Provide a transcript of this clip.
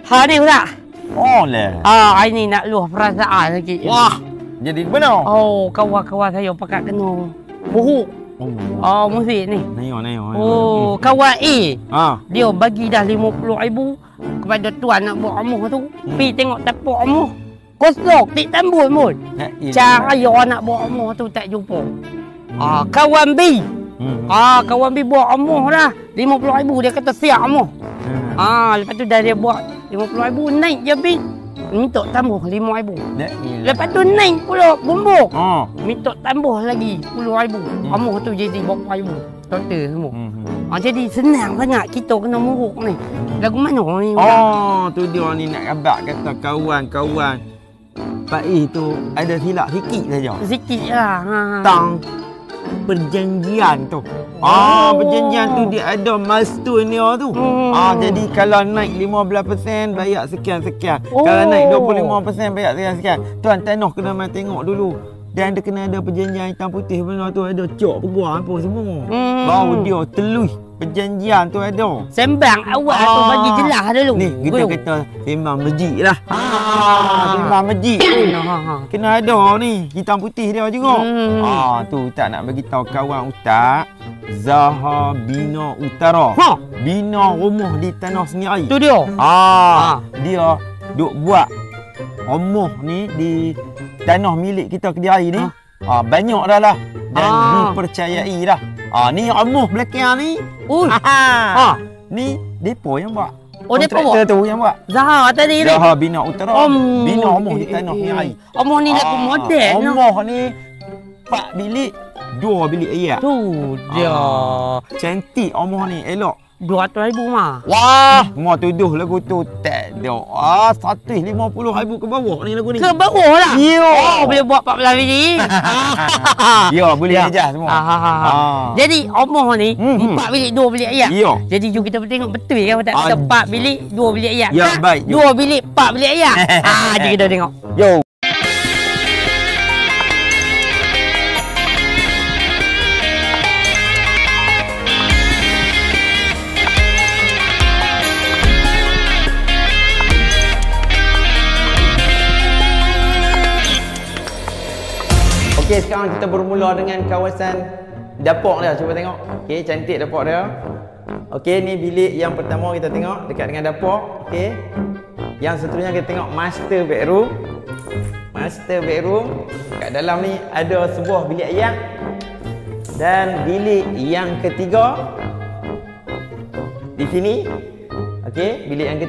Ha ni Ustaz. Oh lah. Hari ni nak luah perasaan lagi. Wah. Jadi mana? Oh, kawan-kawan saya pakat kena buruk. Oh, musik ni. Nengok. Oh, kawan A. Ha. Dia bagi dah 50,000 kepada tuan nak buat amuh tu. Pi tengok tapak amuh. Kosong, tik tambul pun. Cara dia nak buat amuh tu tak jumpa. Kawan B. Kawan B buat amuh dah 50,000 dia kata siap amuh. Lepas tu dah dia buat 50,000 naik je B. Minta tambah 5,000. Lepas tu naik pula bumbuk. Minta tambah lagi 10,000. Amuh tu jadi berapa ribu. Total semua. Jadi senang sangat kita kena muruk ni. Lagu mana ni? Tu dia ni nak kabak kata kawan-kawan. Pak tu ada silap sikit saja. Sikit lah. Tang perjanjian tu. Perjanjian tu dia ada milestone dia tu. Jadi kalau naik 15% bayar sekian-sekian. Kalau naik 25% bayar sekian-sekian. Tuan Tanah kena mai tengok dulu. Dan dia kena ada perjanjian hitam putih benar tu ada cok peguam apa semua. Baru dia telus perjanjian tu ada. Sembang awak tu bagi jelas dulu. Ni kita kata sembang masjid lah. Sembang masjid. Kena ada ni hitam putih dia juga. Tu tak nak bagi tahu kawan Ustaz. Zaha bina utara. Bina rumah di tanah sendiri. Tu dia. Dia duk buat rumah ni di tanah milik kita Kediri ni. Banyak dah lah dan dipercayai dah. Ni rumah belakang ni. Ni depo yang buat. Depo buat? Tu yang buat. Zaha tadi ni. Zaha bina utara. Bina rumah di tanah Kediri. Rumah ni lagu model. Rumah ni 4 bilik, 2 bilik air. Tu dia. Cantik rumah ni, elok. 200,000 mah. Wah, mau tuduh lagu tu tak ada. 150,000 ke bawah ni lagu ni. Ke bawah lah. Boleh buat 14 biji. Boleh aja semua. Jadi omong ni 4 bilik 2 bilik ayat. Jadi jom kita tengok betul kan tak kata 4 bilik 2 bilik ayat. Baik. 2 bilik 4 bilik ayat. Jom kita tengok. Yo. Okey, sekarang kita bermula dengan kawasan dapur dia. Cuba tengok. Okey, cantik dapur dia. Okey, ni bilik yang pertama kita tengok dekat dengan dapur. Okey. Yang seterusnya kita tengok master bedroom. Master bedroom. Kat dalam ni ada sebuah bilik ayam. Dan bilik yang ketiga di sini. Okey, bilik yang ketiga